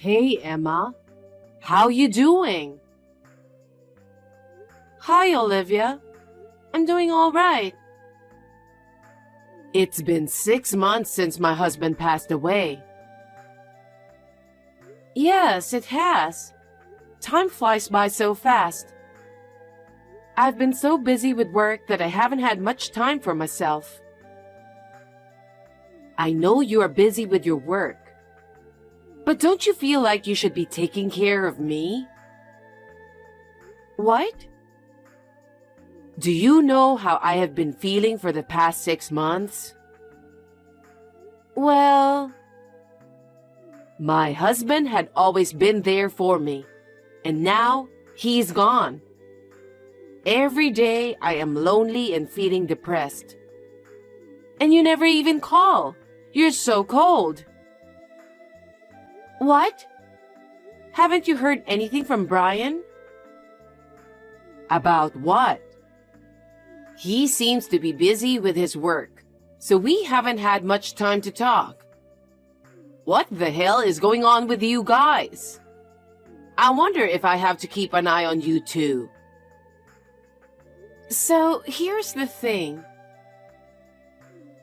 Hey, Emma. How you doing? Hi, Olivia. I'm doing all right. It's been 6 months since my husband passed away. Yes, it has. Time flies by so fast. I've been so busy with work that I haven't had much time for myself. I know you are busy with your work, but don't you feel like you should be taking care of me? What? Do you know how I have been feeling for the past 6 months? Well, my husband had always been there for me, and now he's gone. Every day I am lonely and feeling depressed. And you never even call. You're so cold. What? Haven't you heard anything from Brian? About what? He seems to be busy with his work, so we haven't had much time to talk. What the hell is going on with you guys? I wonder if I have to keep an eye on you too. So here's the thing.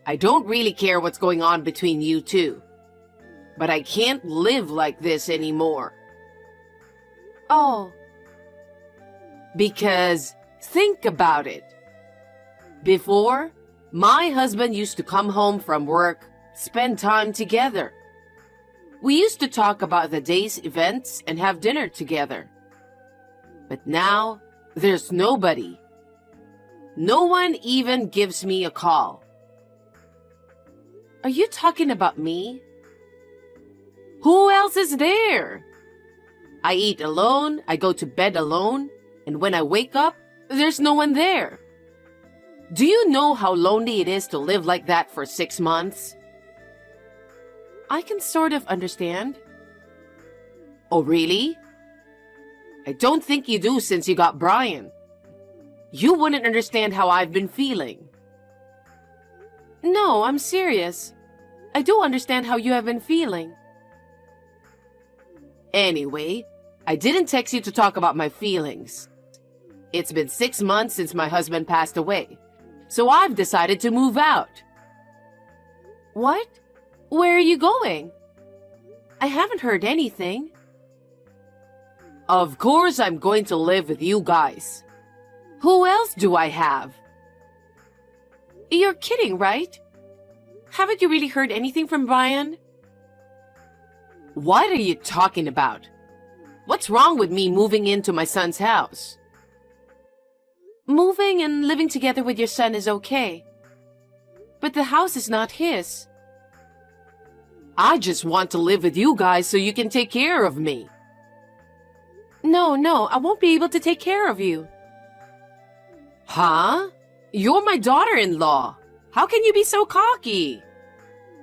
I don't really care what's going on between you two, but I can't live like this anymore. Oh. Because think about it. Before, my husband used to come home from work, spend time together. We used to talk about the day's events and have dinner together. But now, there's nobody. No one even gives me a call. Are you talking about me? Who else is there? I eat alone, I go to bed alone, and when I wake up, there's no one there. Do you know how lonely it is to live like that for 6 months? I can sort of understand. Oh, really? I don't think you do since you got Brian. You wouldn't understand how I've been feeling. No, I'm serious. I do understand how you have been feeling. Anyway, I didn't text you to talk about my feelings. It's been 6 months since my husband passed away, so I've decided to move out. What? Where are you going? I haven't heard anything. Of course I'm going to live with you guys. Who else do I have? You're kidding, right? Haven't you really heard anything from Brian? What are you talking about? What's wrong with me moving into my son's house? Moving and living together with your son is okay. But the house is not his. I just want to live with you guys so you can take care of me. No, I won't be able to take care of you. Huh? You're my daughter-in-law. How can you be so cocky?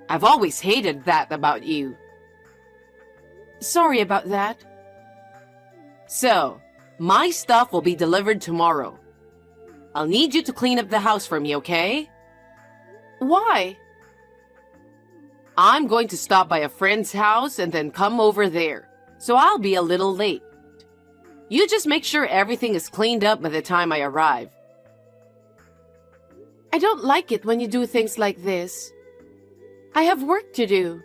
I've always hated that about you. Sorry about that. So, my stuff will be delivered tomorrow. I'll need you to clean up the house for me, okay? Why? I'm going to stop by a friend's house and then come over there, so I'll be a little late. You just make sure everything is cleaned up by the time I arrive. I don't like it when you do things like this. I have work to do.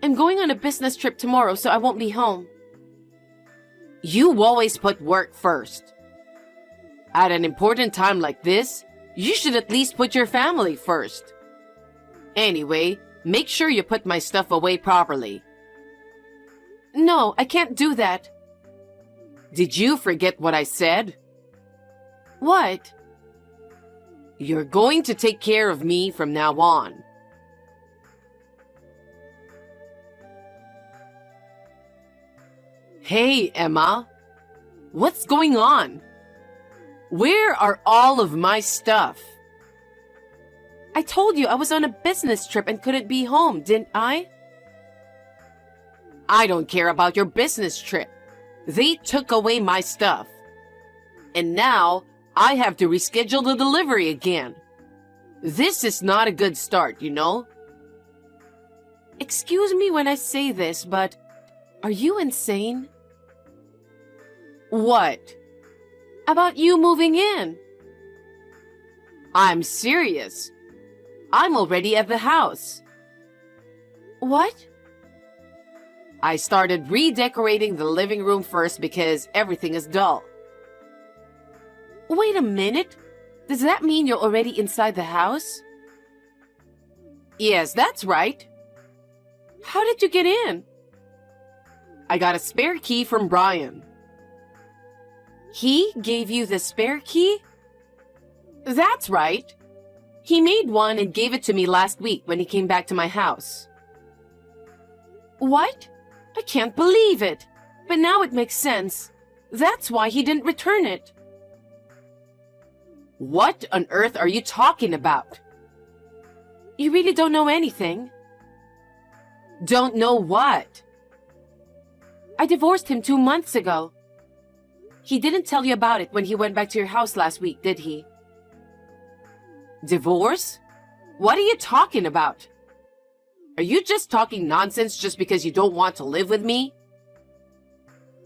I'm going on a business trip tomorrow, so I won't be home. You always put work first. At an important time like this, you should at least put your family first. Anyway, make sure you put my stuff away properly. No, I can't do that. Did you forget what I said? What? You're going to take care of me from now on. Hey, Emma. What's going on? Where are all of my stuff? I told you I was on a business trip and couldn't be home, didn't I? I don't care about your business trip. They took away my stuff. And now I have to reschedule the delivery again. This is not a good start, you know? Excuse me when I say this, but Are you insane? What? About you moving in. I'm serious. I'm already at the house. What? I started redecorating the living room first because everything is dull. Wait a minute. Does that mean you're already inside the house? Yes, that's right. How did you get in? I got a spare key from Brian. He gave you the spare key? That's right. He made one and gave it to me last week when he came back to my house. What? I can't believe it. But now it makes sense. That's why he didn't return it. What on earth are you talking about? You really don't know anything? Don't know what? I divorced him 2 months ago. He didn't tell you about it when he went back to your house last week, did he? Divorce? What are you talking about? Are you just talking nonsense just because you don't want to live with me?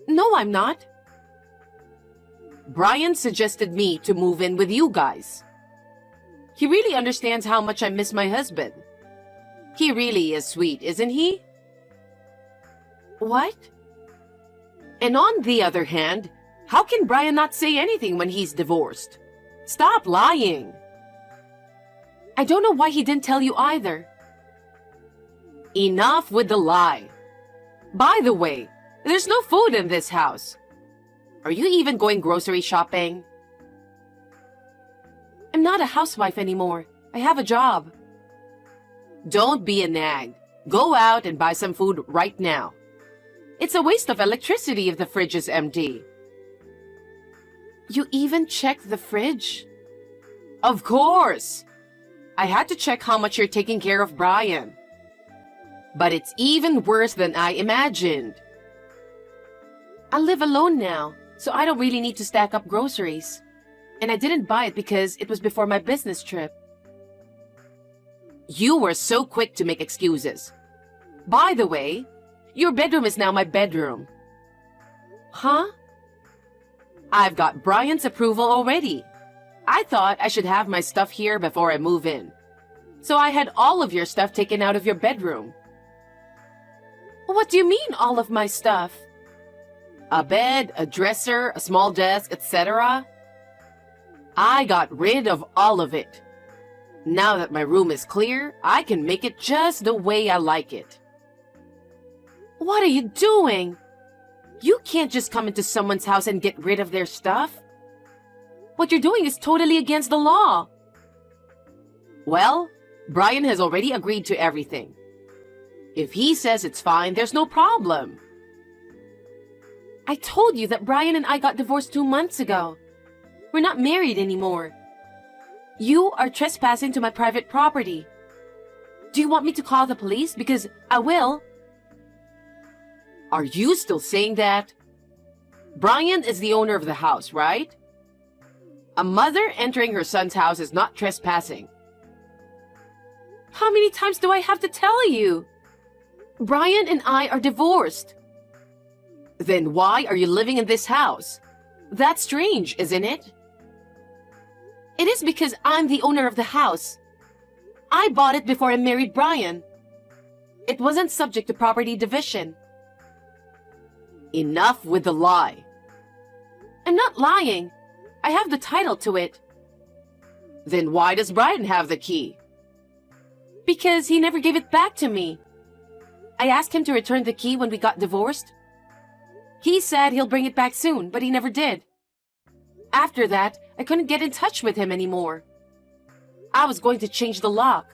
No, I'm not. Brian suggested me to move in with you guys. He really understands how much I miss my husband. He really is sweet, isn't he? What? And on the other hand, how can Brian not say anything when he's divorced? Stop lying. I don't know why he didn't tell you either. Enough with the lie. By the way, there's no food in this house. Are you even going grocery shopping? I'm not a housewife anymore. I have a job. Don't be a nag. Go out and buy some food right now. It's a waste of electricity if the fridge is empty. You even checked the fridge? Of course. I had to check how much you're taking care of Brian. But it's even worse than I imagined. I live alone now, so I don't really need to stack up groceries. And I didn't buy it because it was before my business trip. You were so quick to make excuses. By the way, your bedroom is now my bedroom. Huh? I've got Brian's approval already. I thought I should have my stuff here before I move in. So I had all of your stuff taken out of your bedroom. What do you mean, all of my stuff? A bed, a dresser, a small desk, etc. I got rid of all of it. Now that my room is clear, I can make it just the way I like it. What are you doing? You can't just come into someone's house and get rid of their stuff. What you're doing is totally against the law. Well, Brian has already agreed to everything. If he says it's fine, there's no problem. I told you that Brian and I got divorced 2 months ago. We're not married anymore. You are trespassing to my private property. Do you want me to call the police? Because I will. Are you still saying that? Brian is the owner of the house, right? A mother entering her son's house is not trespassing. How many times do I have to tell you? Brian and I are divorced. Then why are you living in this house? That's strange, isn't it? It is because I'm the owner of the house. I bought it before I married Brian. It wasn't subject to property division. Enough with the lie. I'm not lying. I have the title to it. Then why does Brian have the key? Because he never gave it back to me. I asked him to return the key when we got divorced. He said he'll bring it back soon, but he never did. After that, I couldn't get in touch with him anymore. I was going to change the lock.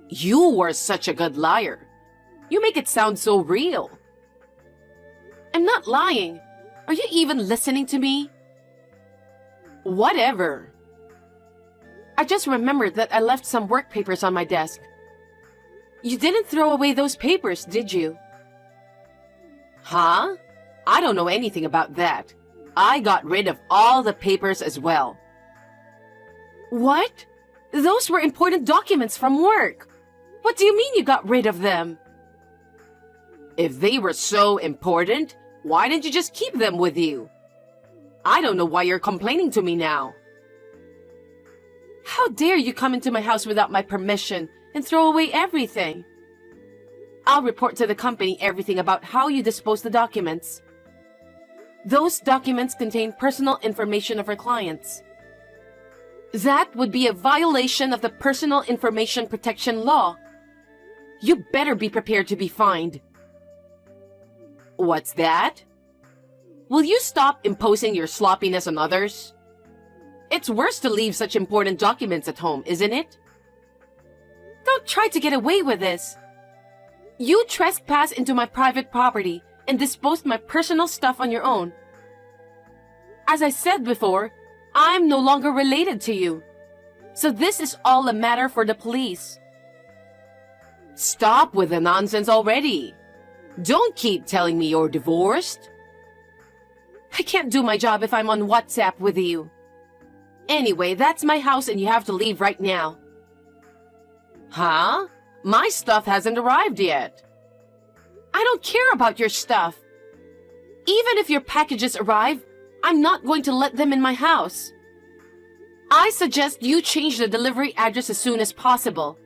You were such a good liar. You make it sound so real. I'm not lying. Are you even listening to me? Whatever. I just remembered that I left some work papers on my desk. You didn't throw away those papers, did you? Huh? I don't know anything about that. I got rid of all the papers as well. What? Those were important documents from work. What do you mean you got rid of them? If they were so important, why didn't you just keep them with you? I don't know why you're complaining to me now. How dare you come into my house without my permission and throw away everything? I'll report to the company everything about how you dispose the documents. Those documents contain personal information of our clients. That would be a violation of the Personal Information Protection Law. You better be prepared to be fined. What's that? Will you stop imposing your sloppiness on others? It's worse to leave such important documents at home, isn't it? Don't try to get away with this. You trespassed into my private property and disposed my personal stuff on your own. As I said before, I'm no longer related to you. So this is all a matter for the police. Stop with the nonsense already. Don't keep telling me you're divorced. I can't do my job if I'm on WhatsApp with you. Anyway, that's my house and you have to leave right now. Huh? My stuff hasn't arrived yet. I don't care about your stuff. Even if your packages arrive, I'm not going to let them in my house. I suggest you change the delivery address as soon as possible.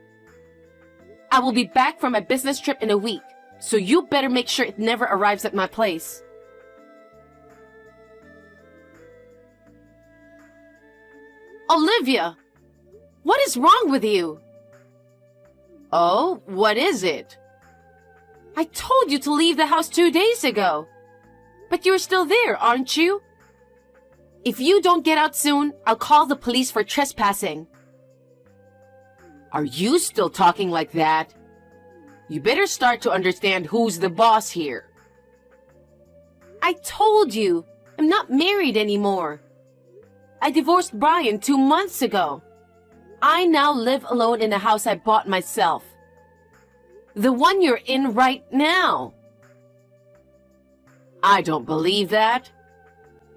I will be back from my business trip in a week, so you better make sure it never arrives at my place. Olivia! What is wrong with you? Oh, what is it? I told you to leave the house 2 days ago. But you're still there, aren't you? If you don't get out soon, I'll call the police for trespassing. Are you still talking like that? You better start to understand who's the boss here. I told you, I'm not married anymore. I divorced Brian 2 months ago. I now live alone in a house I bought myself. The one you're in right now. I don't believe that.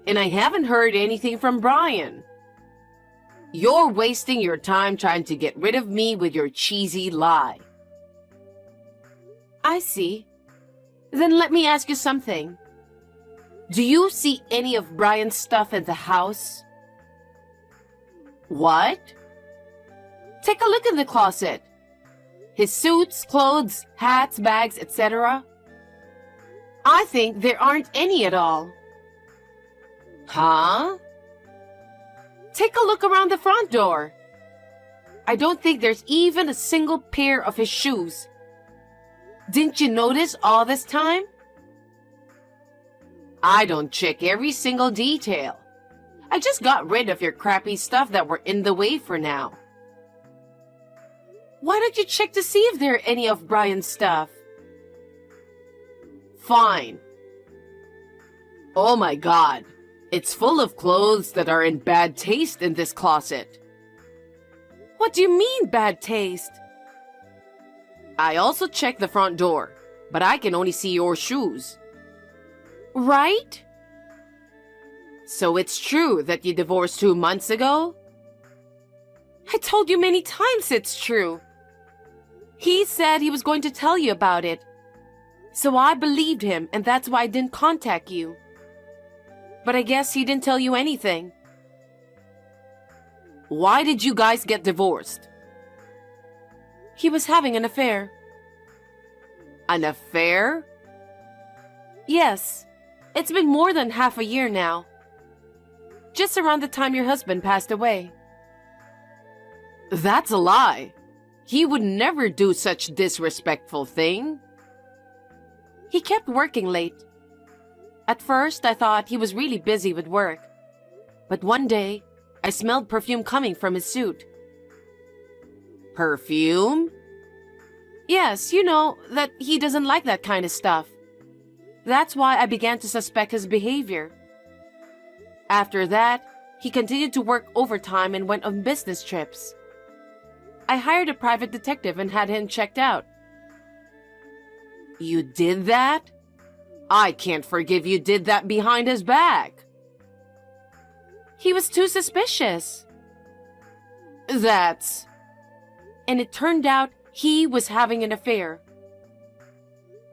And I haven't heard anything from Brian. You're wasting your time trying to get rid of me with your cheesy lie. I see. Then let me ask you something. Do you see any of Brian's stuff in the house? What? Take a look in the closet. His suits, clothes, hats, bags, etc. I think there aren't any at all. Huh? Take a look around the front door. I don't think there's even a single pair of his shoes. Didn't you notice all this time? I don't check every single detail. I just got rid of your crappy stuff that were in the way for now. Why don't you check to see if there are any of Brian's stuff? Fine. Oh my God. It's full of clothes that are in bad taste in this closet. What do you mean, bad taste? I also checked the front door, but I can only see your shoes. Right? So it's true that you divorced 2 months ago? I told you many times it's true. He said he was going to tell you about it. So I believed him, and that's why I didn't contact you. But I guess he didn't tell you anything. Why did you guys get divorced? He was having an affair. An affair? Yes. It's been more than half a year now. Just around the time your husband passed away. That's a lie. He would never do such disrespectful thing. He kept working late. At first, I thought he was really busy with work. But one day, I smelled perfume coming from his suit. Perfume? Yes, you know that he doesn't like that kind of stuff. That's why I began to suspect his behavior. After that, he continued to work overtime and went on business trips. I hired a private detective and had him checked out. You did that? I can't forgive you did that behind his back. He was too suspicious. And it turned out he was having an affair.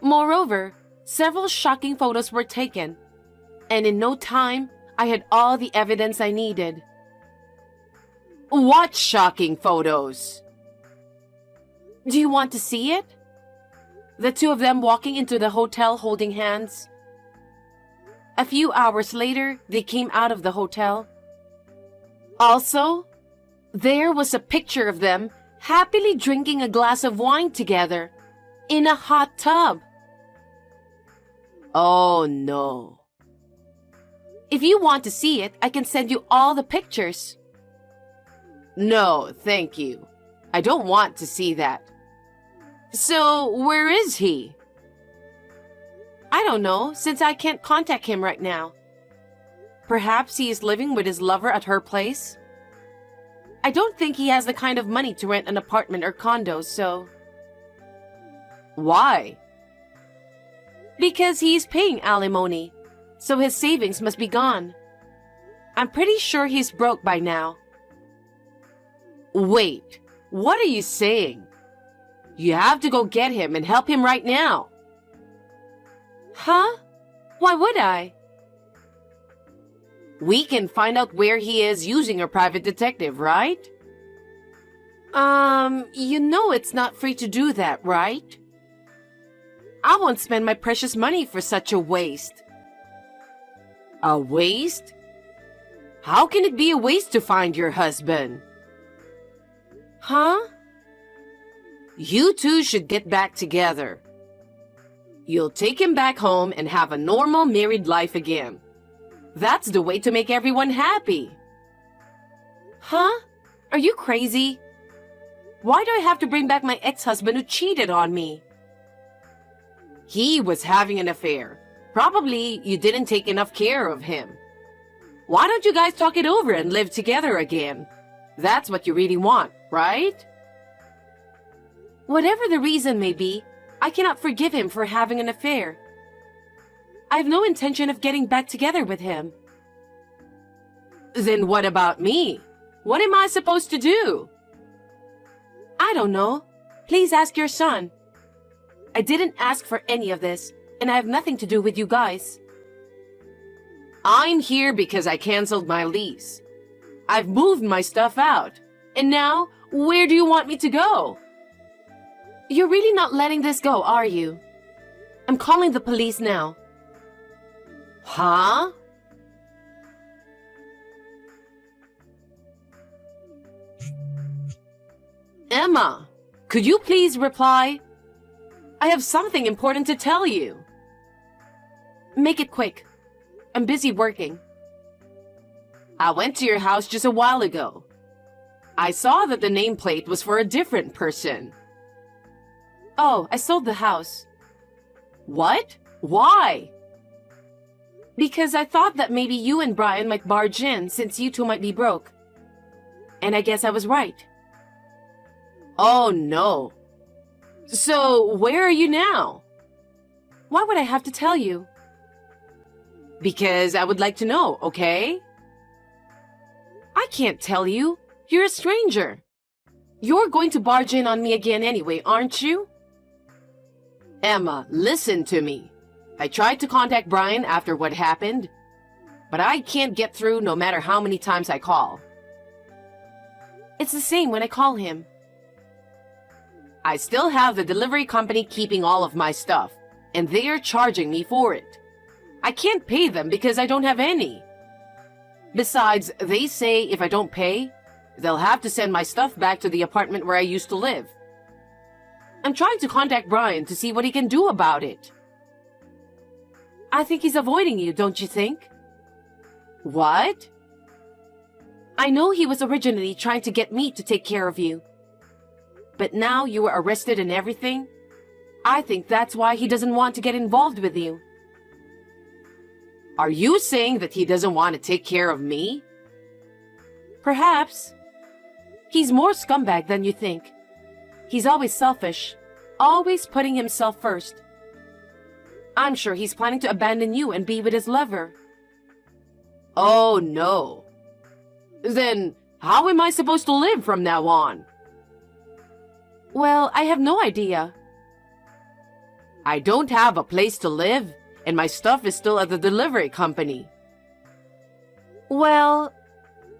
Moreover, several shocking photos were taken, and in no time, I had all the evidence I needed. What shocking photos? Do you want to see it? The two of them walking into the hotel holding hands. A few hours later, they came out of the hotel. Also, there was a picture of them happily drinking a glass of wine together in a hot tub. Oh no. If you want to see it, I can send you all the pictures. No, thank you. I don't want to see that. So, where is he? I don't know, since I can't contact him right now. Perhaps he is living with his lover at her place? I don't think he has the kind of money to rent an apartment or condo, so... Why? Because he's paying alimony, so his savings must be gone. I'm pretty sure he's broke by now. Wait, what are you saying? You have to go get him and help him right now. Huh? Why would I? We can find out where he is using a private detective, right? You know it's not free to do that, right? I won't spend my precious money for such a waste. A waste? How can it be a waste to find your husband? Huh? You two should get back together. You'll take him back home and have a normal married life again. That's the way to make everyone happy. Huh? Are you crazy? Why do I have to bring back my ex-husband who cheated on me? He was having an affair. Probably you didn't take enough care of him. Why don't you guys talk it over and live together again? That's what you really want, right? Whatever the reason may be, I cannot forgive him for having an affair. I have no intention of getting back together with him. Then what about me? What am I supposed to do? I don't know. Please ask your son. I didn't ask for any of this, and I have nothing to do with you guys. I'm here because I canceled my lease. I've moved my stuff out. And now, where do you want me to go? You're really not letting this go, are you? I'm calling the police now. Huh? Emma, could you please reply? I have something important to tell you. Make it quick. I'm busy working. I went to your house just a while ago. I saw that the nameplate was for a different person. Oh, I sold the house. What? Why? Because I thought that maybe you and Brian might barge in since you two might be broke. And I guess I was right. Oh no. So, where are you now? Why would I have to tell you? Because I would like to know, okay? I can't tell you. You're a stranger. You're going to barge in on me again anyway, aren't you? Emma, listen to me. I tried to contact Brian after what happened, but I can't get through no matter how many times I call. It's the same when I call him. I still have the delivery company keeping all of my stuff, and they're charging me for it. I can't pay them because I don't have any. Besides, they say if I don't pay, they'll have to send my stuff back to the apartment where I used to live. I'm trying to contact Brian to see what he can do about it. I think he's avoiding you, don't you think? What? I know he was originally trying to get me to take care of you. But now you were arrested and everything. I think that's why he doesn't want to get involved with you. Are you saying that he doesn't want to take care of me? Perhaps. He's more scumbag than you think. He's always selfish, always putting himself first. I'm sure he's planning to abandon you and be with his lover. Oh no. Then how am I supposed to live from now on? Well, I have no idea. I don't have a place to live, and my stuff is still at the delivery company. Well,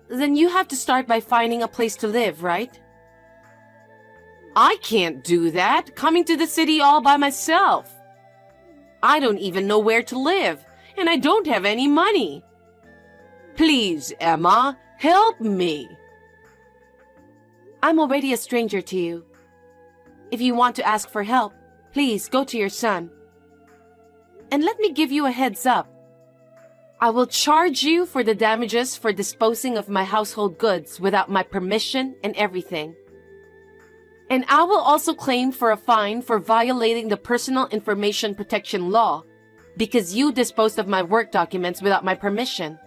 then you have to start by finding a place to live, right? I can't do that, coming to the city all by myself. I don't even know where to live, and I don't have any money. Please, Emma, help me. I'm already a stranger to you. If you want to ask for help, please go to your son. And let me give you a heads up. I will charge you for the damages for disposing of my household goods without my permission and everything. And I will also claim for a fine for violating the Personal Information Protection Law because you disposed of my work documents without my permission.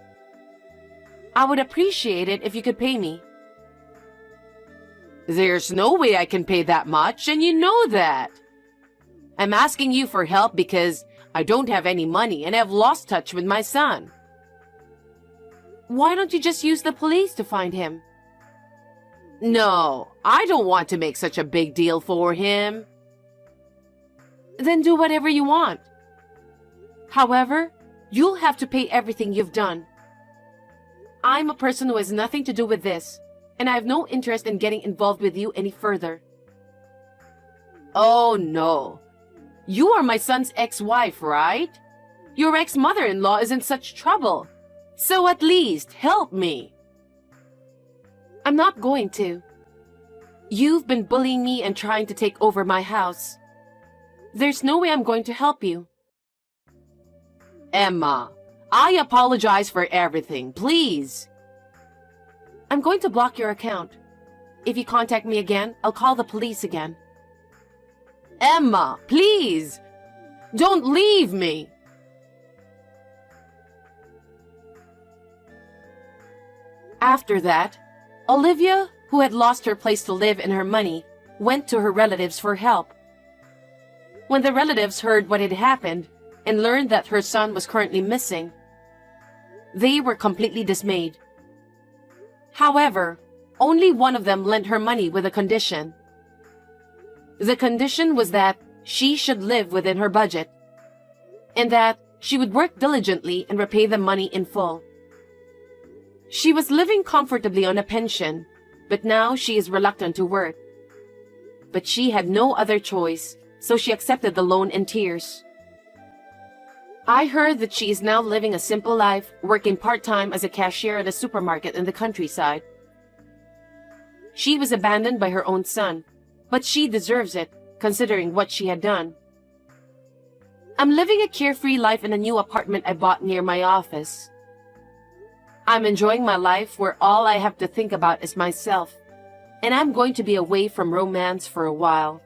I would appreciate it if you could pay me. There's no way I can pay that much, and you know that. I'm asking you for help because I don't have any money and I've lost touch with my son. Why don't you just use the police to find him? No, I don't want to make such a big deal for him. Then do whatever you want. However, you'll have to pay everything you've done. I'm a person who has nothing to do with this, and I have no interest in getting involved with you any further. Oh no. You are my son's ex-wife, right? Your ex-mother-in-law is in such trouble. So at least help me. I'm not going to. You've been bullying me and trying to take over my house. There's no way I'm going to help you. Emma, I apologize for everything, please. I'm going to block your account. If you contact me again, I'll call the police again. Emma, please! Don't leave me! After that, Olivia, who had lost her place to live and her money, went to her relatives for help. When the relatives heard what had happened and learned that her son was currently missing, they were completely dismayed. However, only one of them lent her money with a condition. The condition was that she should live within her budget, and that she would work diligently and repay the money in full. She was living comfortably on a pension, but now she is reluctant to work. But she had no other choice, so she accepted the loan in tears. I heard that she is now living a simple life, working part-time as a cashier at a supermarket in the countryside. She was abandoned by her own son, but she deserves it, considering what she had done. I'm living a carefree life in a new apartment I bought near my office. I'm enjoying my life where all I have to think about is myself, and I'm going to be away from romance for a while.